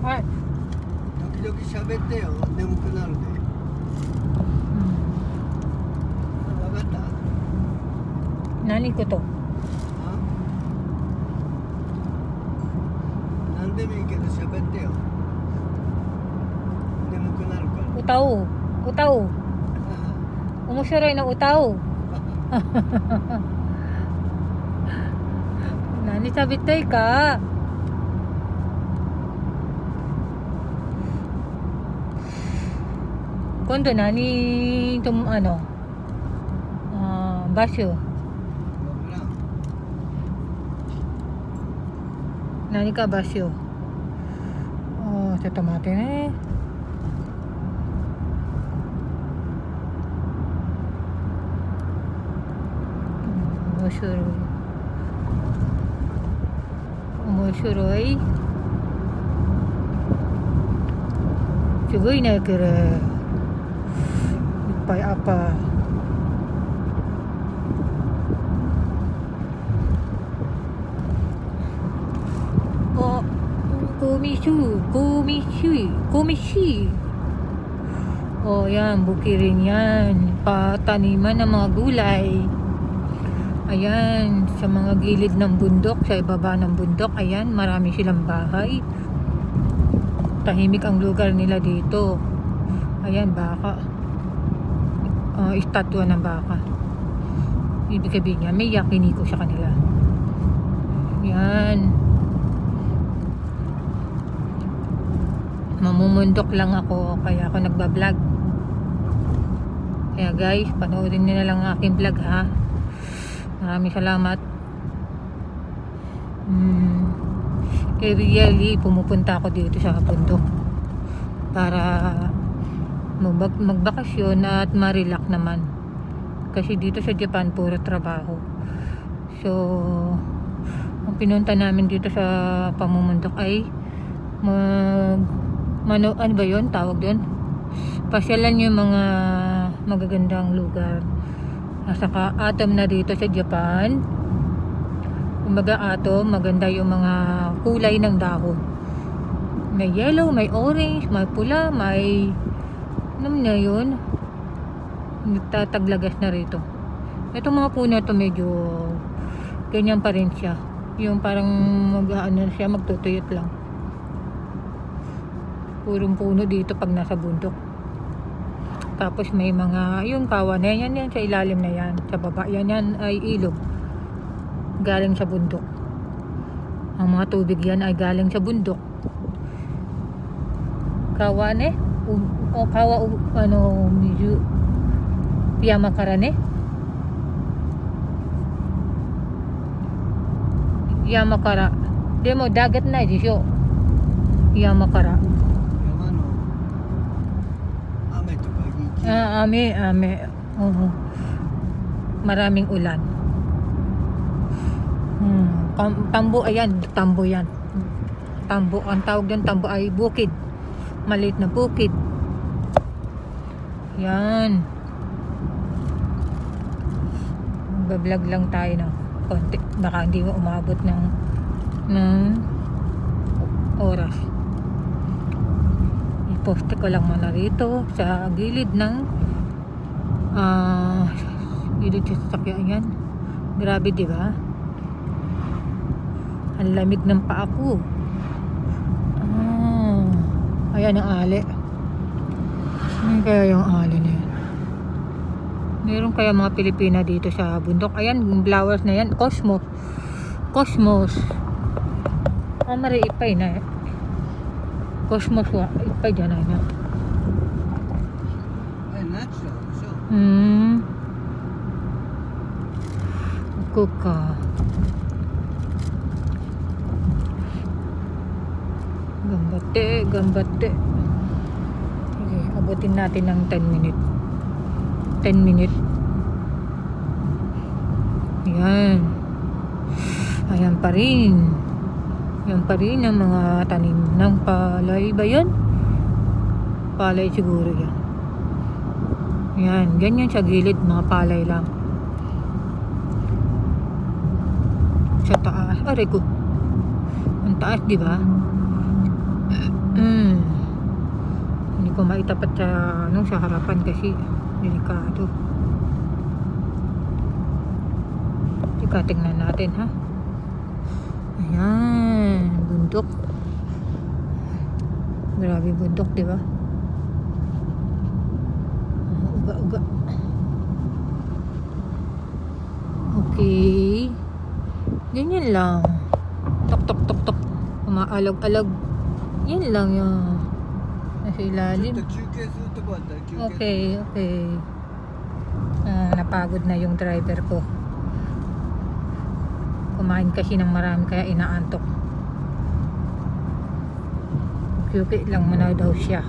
はい。時々喋ってよ、眠くなるで。分かった？何こと？何でもいいけど喋ってよ。眠くなるから。歌おう。歌おう。面白いの歌おう。何食べたいか？今度何ともバシュ何かバシュちょっと待ってね。面白い面白いすごいねこれいっぱいapa oh komisi oh yan bukirin yan pataniman ng mga gulay. Ayan, sa mga gilid ng bundok, sa ibaba ng bundok, ayan, marami silang bahay. Tahimik ang lugar nila dito. Ayan, baka. Estatwa ng baka. Ibig sabihin niya, may yakiniko sa kanila. Ayan. Mamumundok lang ako, kaya ako nagbablog. Kaya guys, panoorin niyo na lang ang aking vlog ha. Maraming salamat. Really pumupunta ako dito sa bundok para magbakasyon at ma-relax naman. Kasi dito sa Japan puro trabaho. So, ang pinunta namin dito sa pamumundok ay ano ba yun? Tawag doon? Pasyalan yung mga magagandang lugar. Saka atom na dito sa Japan. Kumbaga atom, maganda yung mga kulay ng dahon. May yellow, may orange, may pula, may ano na yun? Nagtataglagas na rito. Itong mga puno ito medyo ganyan pa rin siya. Yung parang siya, magtutuyot lang. Purong puno dito pag nasa bundok. Tapos may mga yung kawan na yan sa ilalim na yan, sa baba yan ay ilog galing sa bundok. Ang mga tubig yan ay galing sa bundok. Kawan medyo Yamakara Yamakara demo dagat na disyo Yamakara. Ame. Maraming ulan. Tambo, ayan, tambo yan. Tambo, ang tawag doon tambo ay bukid. Maliit na bukid. Yan. Magbablog lang tayo ng konti. Baka hindi mo umabot ng oras. Poste ko lang muna rito sa gilid ng gilid sa sasakyan yan. Grabe diba? Ang lamig ng paa ko. Ayan ang ali. Ano kaya yung ali na yan? Meron kaya mga Pilipina dito sa bundok. Ayan yung flowers na yan. Cosmos mariipay na Cosmos wa ipay dyan na yan. Kuka gambate. Okay, abutin natin ng 10 minutes. Ayan pa rin. Yan pa rin ang mga tanim ng palay ba yun? Palay siguro yan. Yan, ganyan sa gilid, mga palay lang. Sa taas, aray ko. Ang taas, di ba? Hindi ko maitapat sa, sa harapan kasi delikado. Teka, tingnan natin ha. Ayan, bundok. Grabe bundok, di ba? Uga-uga. Okay. Ganyan lang. Tok tok tok tok. Umaalog-alog. Yan lang yung nasa ilalim. Okay, okay. Napagod na yung driver ko. Kumain kasi ng marami kaya inaantok. Okay lang muna daw siya.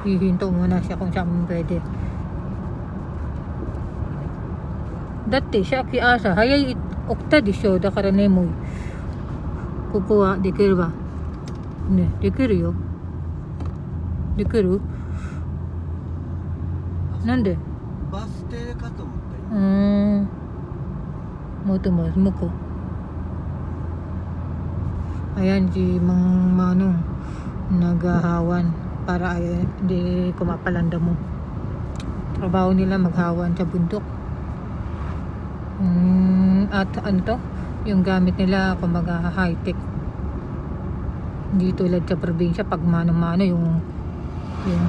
Hihinto muna siya kung saan pwede. Dati siya kiasa hayay okta di siyo daからねもうここはできればねできるよできるなんでバス停かと思ったよ。mo tumas mo ko. Ayan si Manong naghahawan para ay hindi kumapalanda mo. Trabaho nila maghawan sa bundok. At ano to? Yung gamit nila kumaga high-tech. Hindi tulad sa probinsya pag mano-mano yung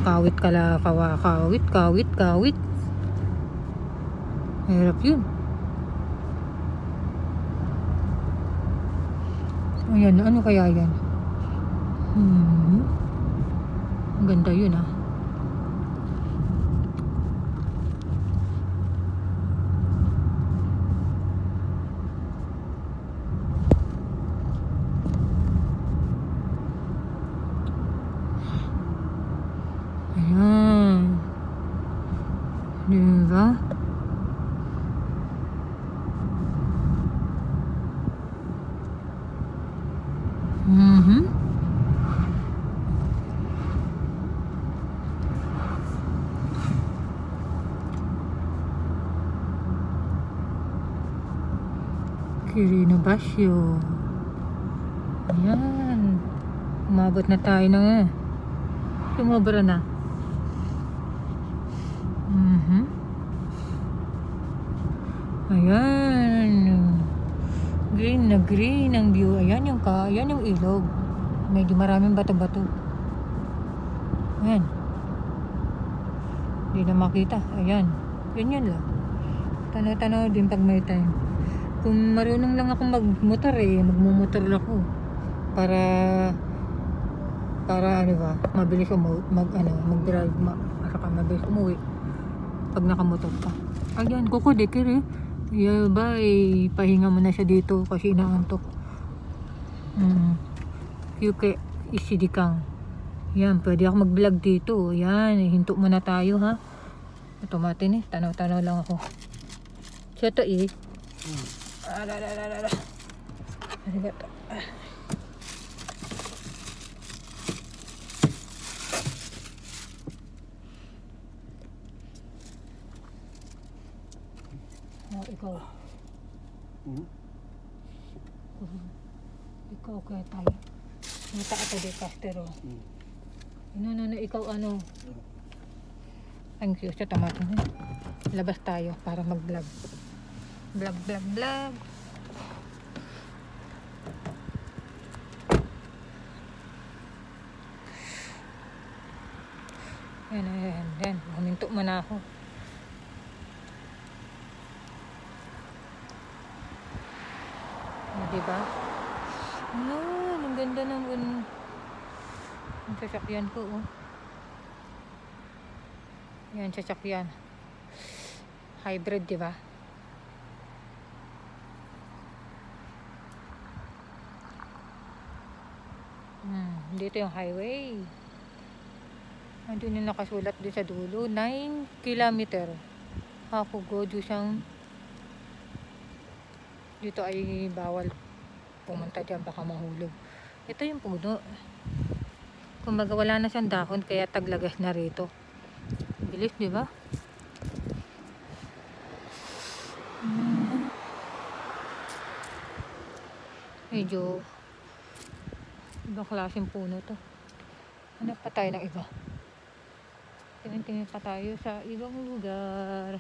kawit kawit. Hirap yun. Ayan, ano kaya yan? Ang ganda yun ah. Ayan. Diba? Quirino Basyo. Ayan. Umabot na tayo na sumobra na. Ayan. Green na green ang view. Ayan yung ilog. Medyo maraming bato-bato. Ayan. Hindi na makita. Ayan. Ganyan lang. Tanaw-tanaw din pag may time. Kung marunong lang ako magmotor magmumotor lang ako. Para ano ba, mabilis mag-drive, para ka mabilis umuwi pag nakamotor ka. Ayan, kuko dekir ba, pahinga mo na siya dito kasi inaantok. Yuke isidikang. Yan, pwede ako mag-vlog dito. Yan, hinto muna tayo ha. Automatin tanaw-tanaw lang ako. Siya to Arigato. Ikaw. Ikaw kaya tayo. Mata ata de Castero. Ikaw ano? Thank you sa tamato. Labas tayo para mag-vlog. Vlog. Yan. Huminto muna ako. Diba? Ayan, ang ganda naman ang sasakyan ko Yan, sasakyan. Hybrid, diba? Dito yung highway. Andun yung nakasulat din sa dulo. 9 kilometer. Hakugo siyang dito ay bawal pumunta dyan, baka mahulog. Ito yung puno. Kumbaga wala na siyang dahon kaya taglagas na rito. Bilis, di ba? Medyo Ibang klaseng puno to. Hanap pa tayo ng iba. Tingin-tingin pa tayo sa ibang lugar.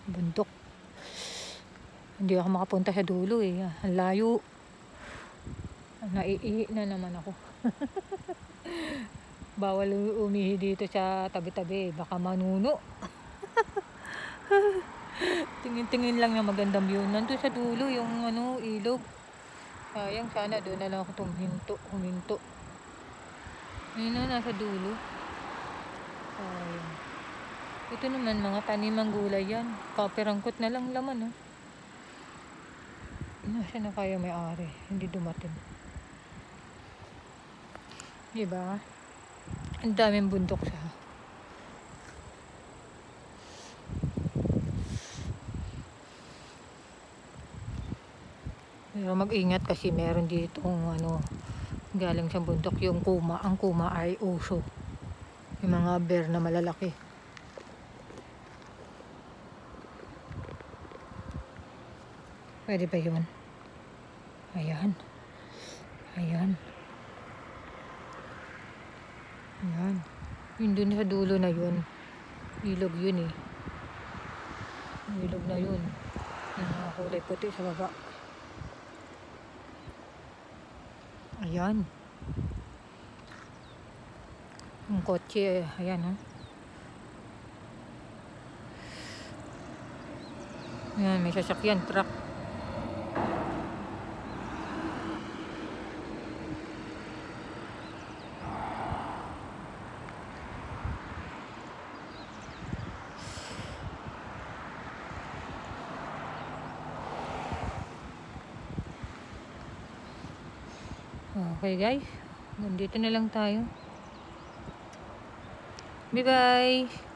Bundok. Hindi ako makapunta sa dulo eh. Ang layo. Naiihi na naman ako. Bawal umihi dito sa tabi-tabi. Baka manuno. Tingin-tingin lang na magandang view. Nandun sa dulo yung ilog. Sayang, sana doon na lang ako huminto. Ayun na, nasa dulo. Sayang. Ito naman, mga tanimang gulay yan. Kapirangkot na lang laman, oh. Nasa na kaya may-ari? Hindi dumating. Diba? Ang daming bundok siya. Pero mag-ingat kasi meron dito galing sa bundok yung kuma. Ang kuma ay uso. Yung mga bear na malalaki. Pwede ba yun? Ayan. Ayan. Ayan. Yun dun sa dulo na yun. Ilog yun eh. Ilog na yun. Kulay puti sa baba. Ayan. Ang kotse, ayan ha. Ayan, may sasakyan, truck. Okay guys, nandito na lang tayo. Bye bye!